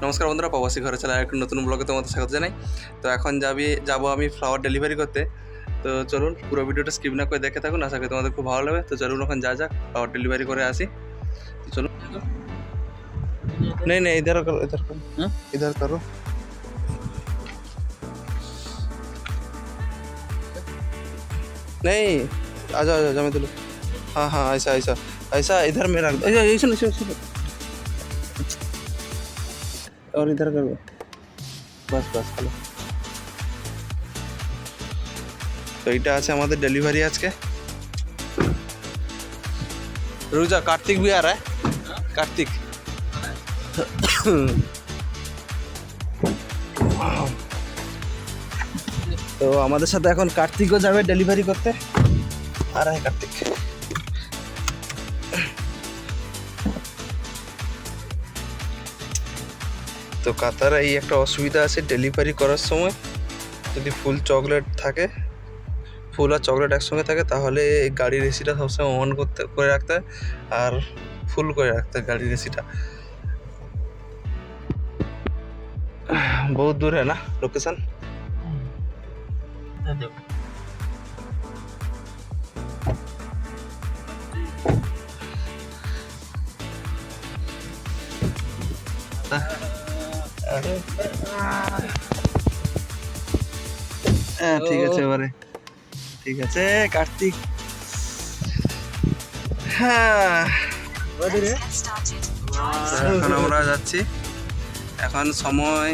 নমস্কার বন্ধুরা, প্রবাসী ঘরে চলে একটা নতুন ব্লগে তোমাদের স্বাগত জানাই। তো এখন যাবো আমি ফ্লাওয়ার ডেলিভারি করতে। তো চলুন পুরো ভিডিওটা স্কিপ না করে দেখে থাকুন, আশা করি তোমাদের খুব ভালো লাগবে। তো চলুন ওখানে যাক ফ্লাওয়ার ডেলিভারি করে আসি। তো চলুন। नहीं नहीं इधर करो, इधर करो, इधर करो। नहीं आ जाओ मैं तो हाँ हाँ ऐसा ऐसा ऐसा इधर में रख दो, ऐसा ऐसा और इधर करो, बस बस चलो। তো এইটা আছে আমাদের ডেলিভারি আজকে। রোজা कार्तिक भी आ रहा है, कार्तिक। তো আমাদের সাথে এখন কার্তিকও যাবে ডেলিভারি করতে। আর হ্যাঁ কার্তিক, তো কাতারে এই একটা অসুবিধা আছে, ডেলিভারি করার সময় যদি ফুল চকলেট থাকে, ফুল আর চকলেট একসঙ্গে থাকে, তাহলে গাড়ির এসিটা সবসময় অন করে রাখতে হয় আর ফুল করে রাখতে হয় গাড়ির এসিটা। बहुत दूर है ना लोकेशन। ঠিক আছে এবারে, ঠিক আছে কার্তিক। হ্যাঁ এখন আমরা যাচ্ছি, এখন সময়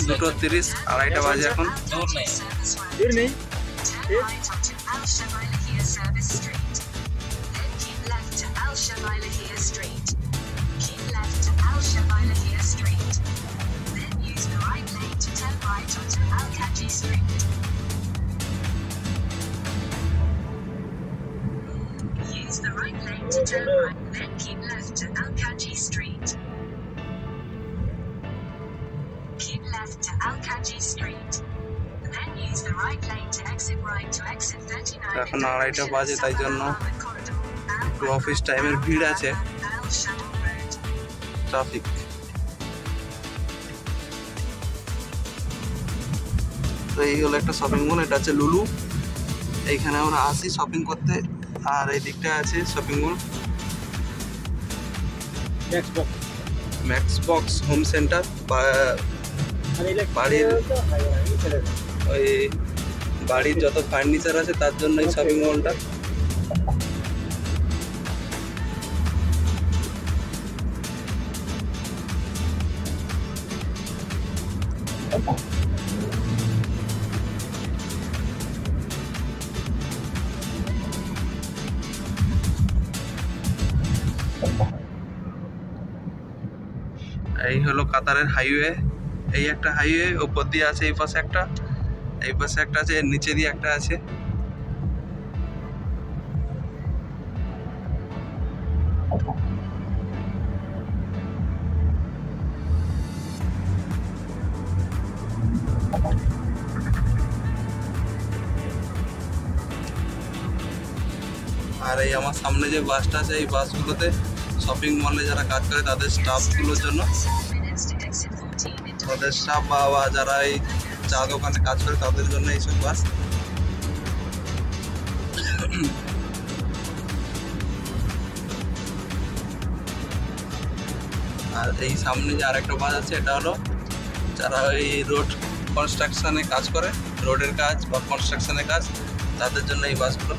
2:30, 2:30 বাজে এখন। দূর নেই Use the right lane to turn right, then keep left to Al-Kaji Street. Keep left to Al-Kaji Street. Then use the right lane to exit right to exit 39. এখন 2:30 বাজে, তাই জন্য একটু অফিস টাইমের ভিড় আছে, ট্রাফিক। তো এই হলো একটা শপিং মল, এটা আছে লুলু। এইখানে আমরা আসি শপিং করতে, আর এই দিকটা আছে shopping mall max box home centre. বাড়ির ওই বাড়ির যত ফার্নিচার আছে তার জন্য এই শপিং মলটা। এই হলো কাতারের হাইওয়ে, এই একটা হাইওয়ে উপর দিয়ে আছে, এই পাশে একটা, এই পাশে একটা আছে, এর নিচে দিয়ে একটা আছে। আর এই আমার সামনে যে বাসটা আছে, এই বাসগুলোতে শপিং মলে যারা কাজ করে তাদের স্টাফগুলোর জন্য, তাদের স্টাফ বা যারা এই চা দোকানে কাজ করে তাদের জন্য এইসব বাস। আর এই সামনে যে আরেকটা বাস আছে, এটা হলো যারা এই রোড কনস্ট্রাকশনে কাজ করে, রোডের কাজ বা কনস্ট্রাকশনের কাজ, তাদের জন্য এই বাসগুলো।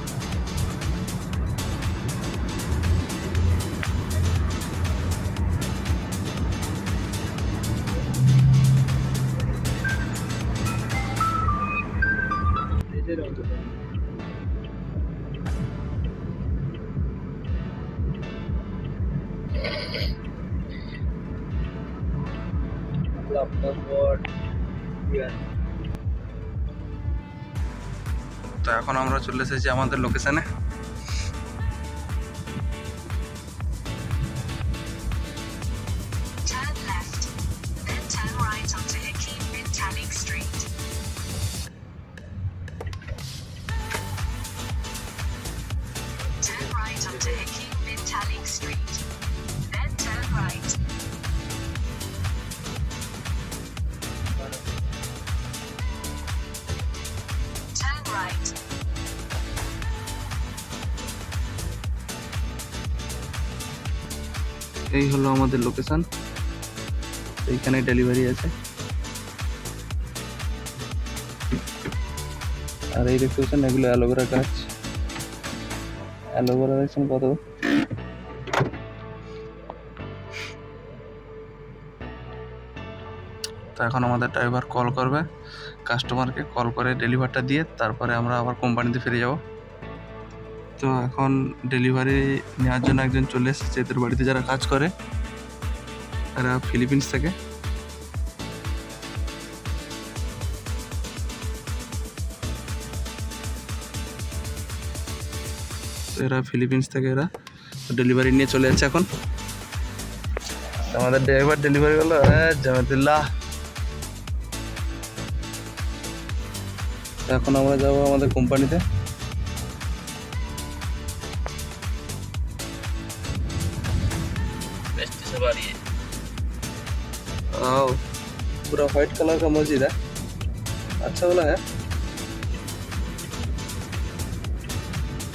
তো এখন আমরা চলে এসেছি আমাদের লোকেশনে। Turn left, then turn right onto Hakeem bin Talib Street. Turn right onto Hakeem bin Talib Street. Then turn right. এই হলো আমাদের লোকেশন, এইখানে ডেলিভারি আছে। আর এই দেখতে পাচ্ছেন এগুলো অ্যালোভেরা গাছ, অ্যালোভেরা দেখছেন কত। তো এখন আমাদের ড্রাইভার কল করবে কাস্টমারকে, কল করে ডেলিভারিটা দিয়ে তারপরে আমরা আবার কোম্পানিতে ফিরে যাব। তো এখন ডেলিভারি নেওয়ার জন্য একজন চলে এসেছে, এদের বাড়িতে যারা কাজ করে, এরা ফিলিপিন্স থেকে। তো এরা ফিলিপিন্স থেকে এরা ডেলিভারি নিয়ে চলে যাচ্ছে এখন। আমাদের ড্রাইভার ডেলিভারি হলো জামাতুল্লাহ। এখন আমরা যাবো আমাদের কোম্পানিতে। पूरा व्हाइट कलर का मस्जिद है, अच्छा वाला है।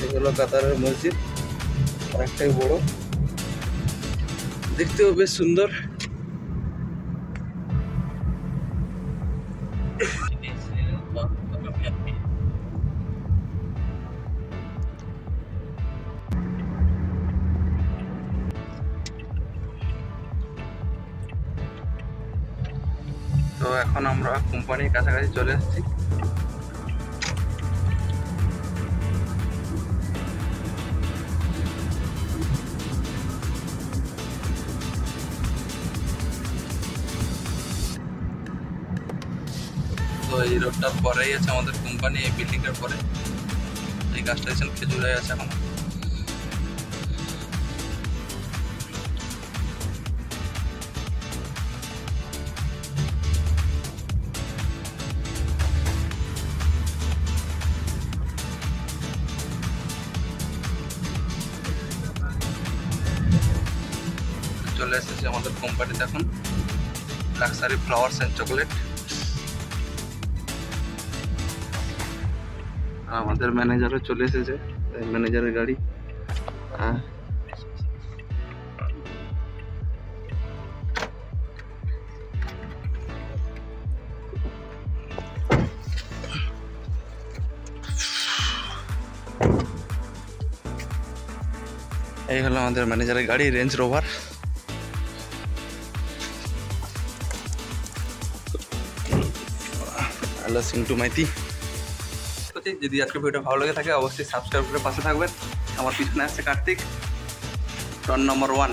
এগুলো কাতারের মসজিদ, অনেকটাই বড়, দেখতেও বেশ সুন্দর। তো এখন আমরা কোম্পানির কাছাকাছি চলে এসেছি। তো এই রোডটার পরেই আছে আমাদের কোম্পানি, এই বিল্ডিংটার পরে। এই গাছটা দেখছেন খেজুর হয়ে আছে এখন। চলে এসেছে আমাদের কোম্পানিতে এখন, লাক্সারি ফ্লাওয়ার্স অ্যান্ড চকলেট। আমাদের ম্যানেজারও চলে এসেছে, ম্যানেজারের গাড়ি। এই হলো আমাদের ম্যানেজারের গাড়ি, Range Rover. Hello Sintu Maity. যদি আজকে ভিডিওটা ভালো লেগে থাকে অবশ্যই সাবস্ক্রাইব করে পাশে থাকবেন। আমার পিছনে আসছে কার্তিক, টন নম্বর 1।